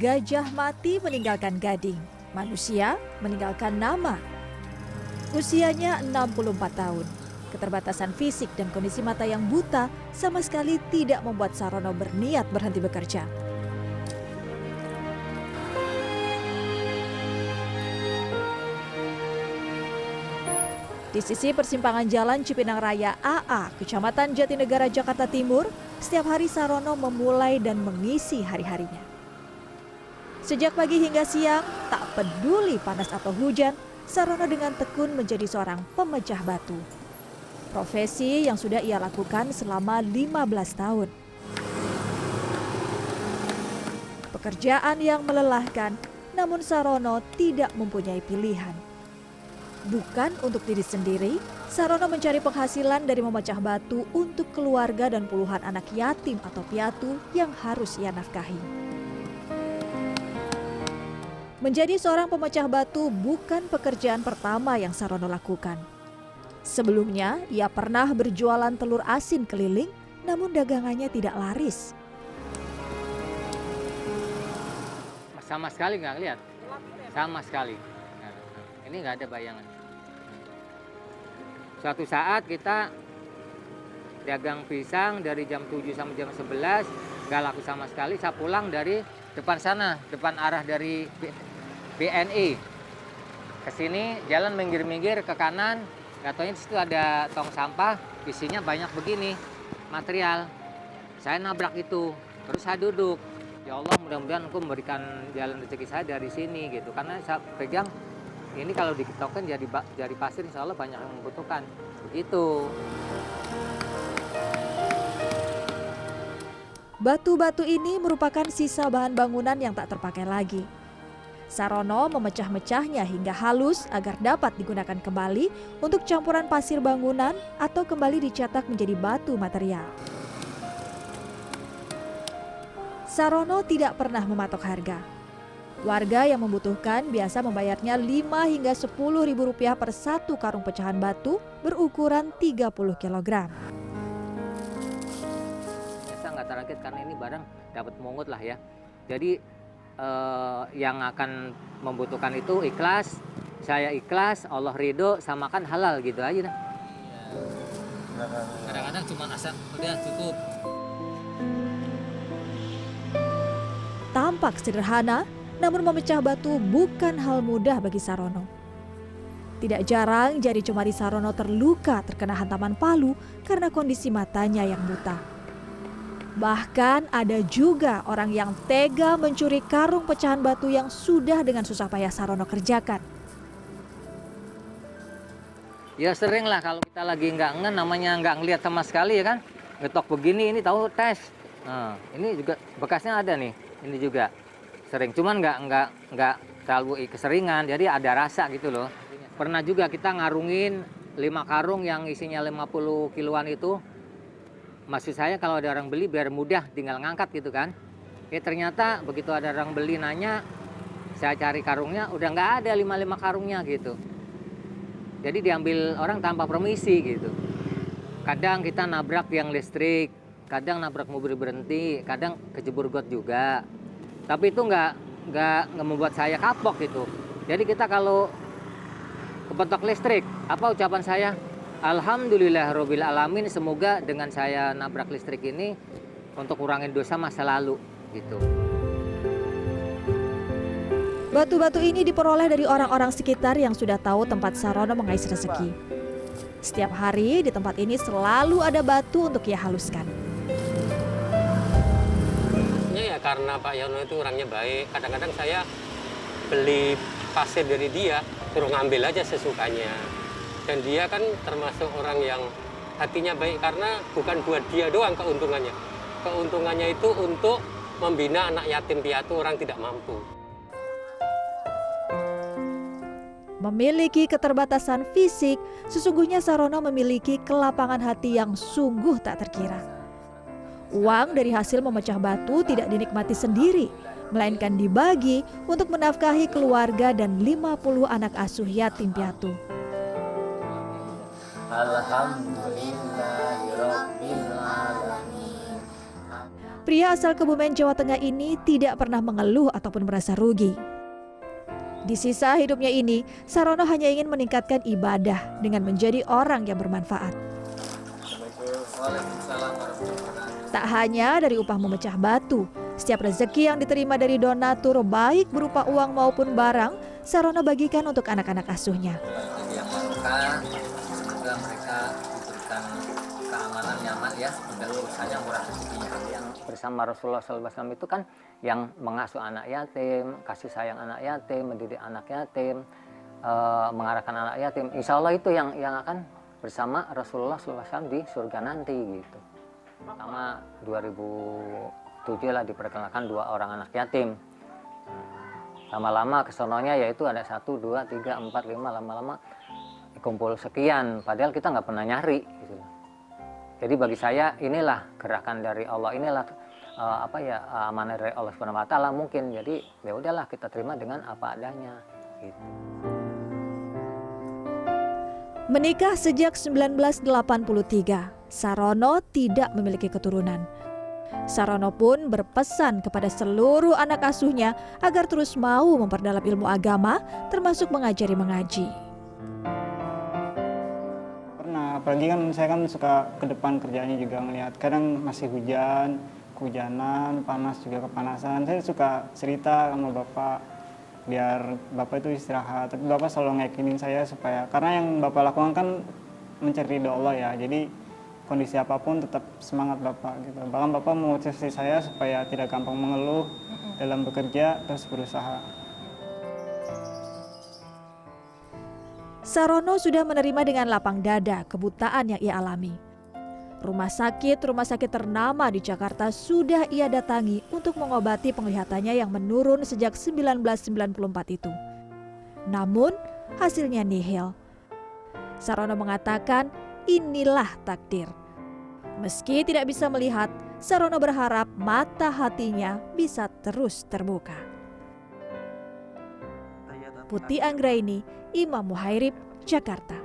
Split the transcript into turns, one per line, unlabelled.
Gajah mati meninggalkan gading, manusia meninggalkan nama. Usianya 64 tahun. Keterbatasan fisik dan kondisi mata yang buta sama sekali tidak membuat Sarono berniat berhenti bekerja. Di sisi persimpangan Jalan Cipinang Raya AA, Kecamatan Jatinegara, Jakarta Timur, setiap hari Sarono memulai dan mengisi hari-harinya. Sejak pagi hingga siang, tak peduli panas atau hujan, Sarono dengan tekun menjadi seorang pemecah batu. Profesi yang sudah ia lakukan selama 15 tahun. Pekerjaan yang melelahkan, namun Sarono tidak mempunyai pilihan. Bukan untuk diri sendiri, Sarono mencari penghasilan dari memecah batu untuk keluarga dan puluhan anak yatim atau piatu yang harus ia nafkahi. Menjadi seorang pemecah batu bukan pekerjaan pertama yang Sarono lakukan. Sebelumnya, ia pernah berjualan telur asin keliling, namun dagangannya tidak laris.
Sama sekali nggak lihat, sama sekali. Ini nggak ada bayangan. Suatu saat kita dagang pisang dari jam 7 sampai jam 11, nggak laku sama sekali. Saya pulang dari depan sana, depan arah dari BNI. Ke sini jalan minggir-minggir ke kanan, nggak tahu di situ ada tong sampah, isinya banyak begini material. Saya nabrak itu, terus saya duduk. Ya Allah, mudah-mudahan Engkau memberikan jalan rezeki saya dari sini gitu. Karena saya pegang ini kalau diketokkan jadi pasir, insya Allah banyak yang membutuhkan. Begitu.
Batu-batu ini merupakan sisa bahan bangunan yang tak terpakai lagi. Sarono memecah-mecahnya hingga halus agar dapat digunakan kembali untuk campuran pasir bangunan atau kembali dicetak menjadi batu material. Sarono tidak pernah mematok harga. Warga yang membutuhkan biasa membayarnya 5 hingga 10 ribu rupiah per satu karung pecahan batu berukuran 30 kg.
Saya nggak target karena ini barang dapat mungut lah ya. Jadi yang akan membutuhkan itu ikhlas, saya ikhlas, Allah ridho, sama kan halal gitu aja dah. Kadang-kadang cuma asal udah cukup.
Tampak sederhana, namun memecah batu bukan hal mudah bagi Sarono. Tidak jarang jari jemari Sarono terluka terkena hantaman palu karena kondisi matanya yang buta. Bahkan ada juga orang yang tega mencuri karung pecahan batu yang sudah dengan susah payah Sarono kerjakan.
Ya sering lah kalau kita lagi nggak namanya nggak ngelihat sama sekali ya kan. Ngetok begini, ini tahu tes. Nah, ini juga bekasnya ada nih, ini juga. Sering, cuman nggak terlalu keseringan, jadi ada rasa gitu loh. Pernah juga kita ngarungin 5 karung yang isinya 50 kiloan itu. Maksud saya kalau ada orang beli biar mudah tinggal ngangkat gitu kan. Ya ternyata begitu ada orang beli nanya, saya cari karungnya udah nggak ada 5 karungnya gitu. Jadi diambil orang tanpa permisi gitu. Kadang kita nabrak tiang listrik, kadang nabrak mobil berhenti, kadang kejebur got juga. Tapi itu nggak membuat saya kapok gitu. Jadi kita kalau kepentok listrik, apa ucapan saya? Alhamdulillahirabbil alamin, semoga dengan saya nabrak listrik ini untuk kurangin dosa masa lalu gitu.
Batu-batu ini diperoleh dari orang-orang sekitar yang sudah tahu tempat Sarono mengais rezeki. Setiap hari di tempat ini selalu ada batu untuk ia haluskan.
Ya karena Pak Yono itu orangnya baik, kadang-kadang saya beli pasir dari dia, suruh ngambil aja sesukanya. Dan dia kan termasuk orang yang hatinya baik karena bukan buat dia doang keuntungannya. Keuntungannya itu untuk membina anak yatim piatu orang tidak mampu.
Memiliki keterbatasan fisik, sesungguhnya Sarono memiliki kelapangan hati yang sungguh tak terkira. Uang dari hasil memecah batu tidak dinikmati sendiri, melainkan dibagi untuk menafkahi keluarga dan 50 anak asuh yatim piatu. Pria asal Kebumen, Jawa Tengah ini tidak pernah mengeluh ataupun merasa rugi. Di sisa hidupnya ini, Sarono hanya ingin meningkatkan ibadah dengan menjadi orang yang bermanfaat. Tak hanya dari upah memecah batu, setiap rezeki yang diterima dari donatur baik berupa uang maupun barang, Sarono bagikan untuk anak-anak asuhnya.
Yang barokah, semoga mereka diberikan keamanan nyaman ya, dan urusannya murah rezekinya. Yang bersama Rasulullah SAW itu kan yang mengasuh anak yatim, kasih sayang anak yatim, mendidik anak yatim, mengarahkan anak yatim. Insya Allah itu yang akan bersama Rasulullah SAW di surga nanti gitu. Pertama 2007 lah diperkenalkan 2 orang anak yatim. Lama-lama kesononya yaitu ada 1, 2, 3, 4, 5, lama-lama kumpul sekian. Padahal kita nggak pernah nyari. Gitu. Jadi bagi saya inilah gerakan dari Allah, inilah amanah dari Allah Subhanahu Wa Taala mungkin. Jadi ya udahlah kita terima dengan apa adanya. Gitu.
Menikah sejak 1983, Sarono tidak memiliki keturunan. Sarono pun berpesan kepada seluruh anak asuhnya agar terus mau memperdalam ilmu agama, termasuk mengajari mengaji.
Pernah, apalagi kan saya kan suka ke depan kerjanya juga melihat. Kadang masih hujan, kehujanan, panas juga kepanasan. Saya suka cerita sama Bapak biar Bapak itu istirahat. Tapi Bapak selalu ngeyakinin saya supaya, karena yang Bapak lakukan kan mencari ridho Allah ya. Jadi kondisi apapun tetap semangat Bapak gitu. Bahkan Bapak memotivasi saya supaya tidak gampang mengeluh dalam bekerja, terus berusaha.
Sarono sudah menerima dengan lapang dada kebutaan yang ia alami. Rumah sakit ternama di Jakarta sudah ia datangi untuk mengobati penglihatannya yang menurun sejak 1994 itu. Namun, hasilnya nihil. Sarono mengatakan, inilah takdir. Meski tidak bisa melihat, Sarono berharap mata hatinya bisa terus terbuka. Putih Anggraini, Imam Muhairib, Jakarta.